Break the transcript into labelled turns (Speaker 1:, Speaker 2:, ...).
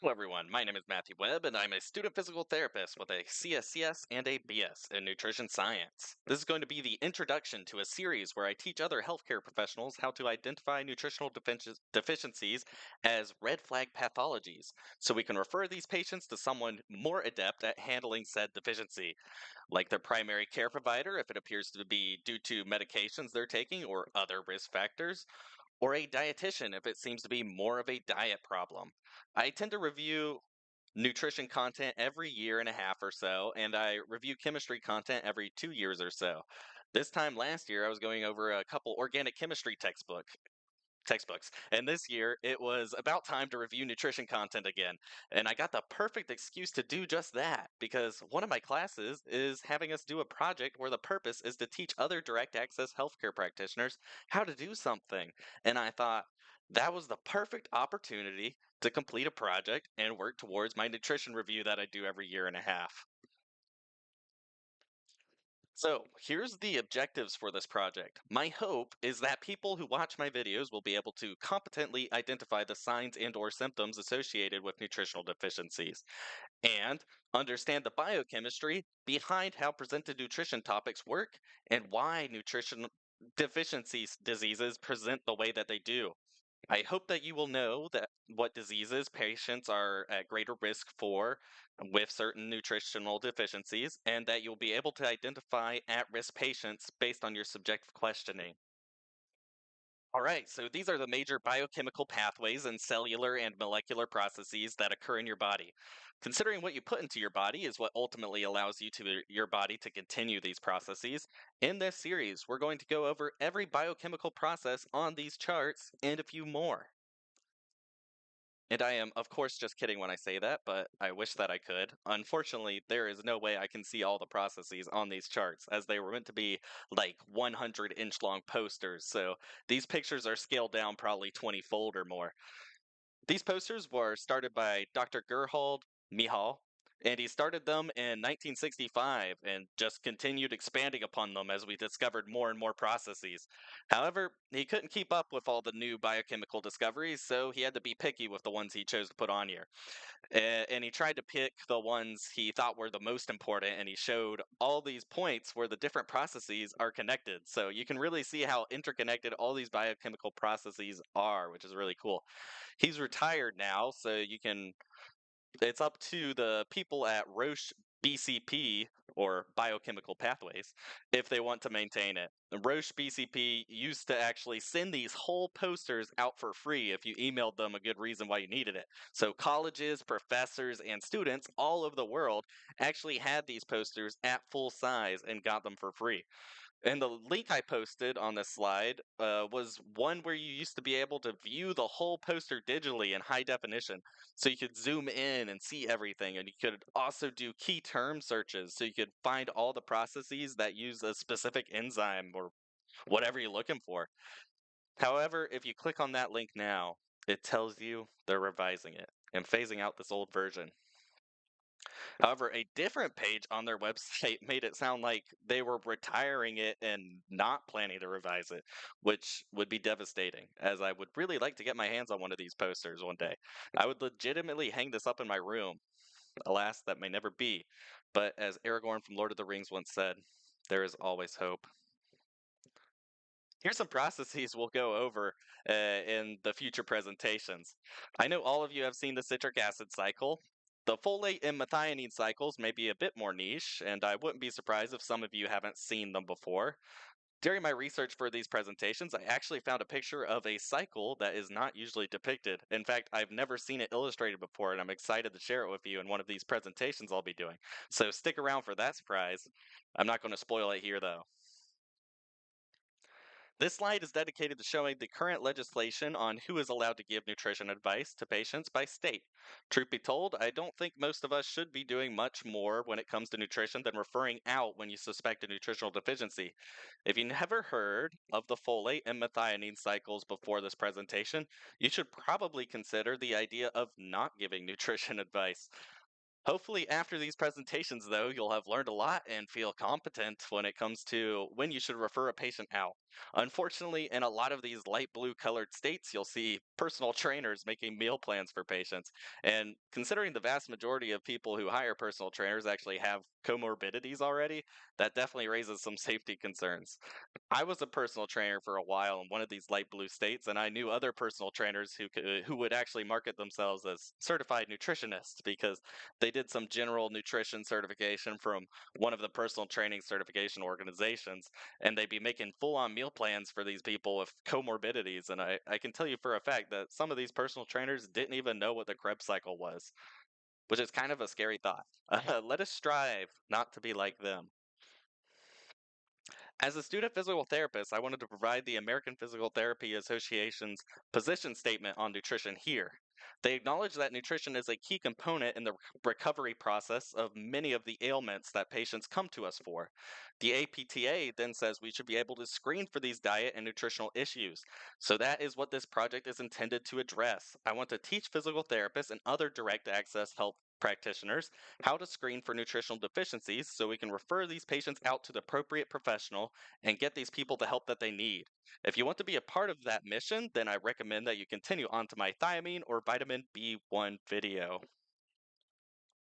Speaker 1: Hello, everyone. My name is Matthew Webb, and I'm a student physical therapist with a CSCS and a BS in nutrition science. This is going to be the introduction to a series where I teach other healthcare professionals how to identify nutritional deficiencies as red flag pathologies, so we can refer these patients to someone more adept at handling said deficiency, like their primary care provider if it appears to be due to medications they're taking or other risk factors, or a dietitian if it seems to be more of a diet problem. I tend to review nutrition content every year and a half or so, and I review chemistry content every 2 years or so. This time last year, I was going over a couple organic chemistry textbooks. And this year, it was about time to review nutrition content again. And I got the perfect excuse to do just that because one of my classes is having us do a project where the purpose is to teach other direct access healthcare practitioners how to do something. And I thought that was the perfect opportunity to complete a project and work towards my nutrition review that I do every year and a half. So, here's the objectives for this project. My hope is that people who watch my videos will be able to competently identify the signs and or symptoms associated with nutritional deficiencies and understand the biochemistry behind how presented nutrition topics work and why nutrition deficiencies diseases present the way that they do. I hope that you will know that what diseases patients are at greater risk for with certain nutritional deficiencies, and that you'll be able to identify at risk patients based on your subjective questioning. All right, so these are the major biochemical pathways and cellular and molecular processes that occur in your body. Considering what you put into your body is what ultimately allows your body to continue these processes. In this series, we're going to go over every biochemical process on these charts and a few more. And I am, of course, just kidding when I say that, but I wish that I could. Unfortunately, there is no way I can see all the processes on these charts, as they were meant to be like 100-inch long posters. So these pictures are scaled down probably 20-fold or more. These posters were started by Dr. Gerhard Mihal, and he started them in 1965 and just continued expanding upon them as we discovered more and more processes. However, he couldn't keep up with all the new biochemical discoveries, so he had to be picky with the ones he chose to put on here. And he tried to pick the ones he thought were the most important, and he showed all these points where the different processes are connected. So you can really see how interconnected all these biochemical processes are, which is really cool. He's retired now, so you can it's up to the people at Roche BCP or Biochemical Pathways if they want to maintain it. The Roche BCP used to actually send these whole posters out for free if you emailed them a good reason why you needed it. So colleges, professors, and students all over the world actually had these posters at full size and got them for free. And the link I posted on this slide was one where you used to be able to view the whole poster digitally in high definition. So you could zoom in and see everything. And you could also do key term searches. So you could find all the processes that use a specific enzyme or whatever you're looking for. However, if you click on that link now, it tells you they're revising it and phasing out this old version. However, a different page on their website made it sound like they were retiring it and not planning to revise it, which would be devastating, as I would really like to get my hands on one of these posters one day. I would legitimately hang this up in my room. Alas, that may never be. But as Aragorn from Lord of the Rings once said, there is always hope. Here's some processes we'll go over in the future presentations. I know all of you have seen the citric acid cycle. The folate and methionine cycles may be a bit more niche, and I wouldn't be surprised if some of you haven't seen them before. During my research for these presentations, I actually found a picture of a cycle that is not usually depicted. In fact, I've never seen it illustrated before, and I'm excited to share it with you in one of these presentations I'll be doing. So stick around for that surprise. I'm not going to spoil it here, though. This slide is dedicated to showing the current legislation on who is allowed to give nutrition advice to patients by state. Truth be told, I don't think most of us should be doing much more when it comes to nutrition than referring out when you suspect a nutritional deficiency. If you never heard of the folate and methionine cycles before this presentation, you should probably consider the idea of not giving nutrition advice. Hopefully, after these presentations, though, you'll have learned a lot and feel competent when it comes to when you should refer a patient out. Unfortunately, in a lot of these light blue colored states, you'll see personal trainers making meal plans for patients. And considering the vast majority of people who hire personal trainers actually have comorbidities already, that definitely raises some safety concerns. I was a personal trainer for a while in one of these light blue states, and I knew other personal trainers who would actually market themselves as certified nutritionists because they did some general nutrition certification from one of the personal training certification organizations, and they'd be making full-on meal plans for these people with comorbidities. And I can tell you for a fact that some of these personal trainers didn't even know what the Krebs cycle was, which is kind of a scary thought. Let us strive not to be like them. As a student physical therapist, I wanted to provide the American Physical Therapy Association's position statement on nutrition here. They acknowledge that nutrition is a key component in the recovery process of many of the ailments that patients come to us for. The APTA then says we should be able to screen for these diet and nutritional issues. So that is what this project is intended to address. I want to teach physical therapists and other direct access health practitioners how to screen for nutritional deficiencies so we can refer these patients out to the appropriate professional and get these people the help that they need. If you want to be a part of that mission, then I recommend that you continue on to my thiamine or vitamin B1 video.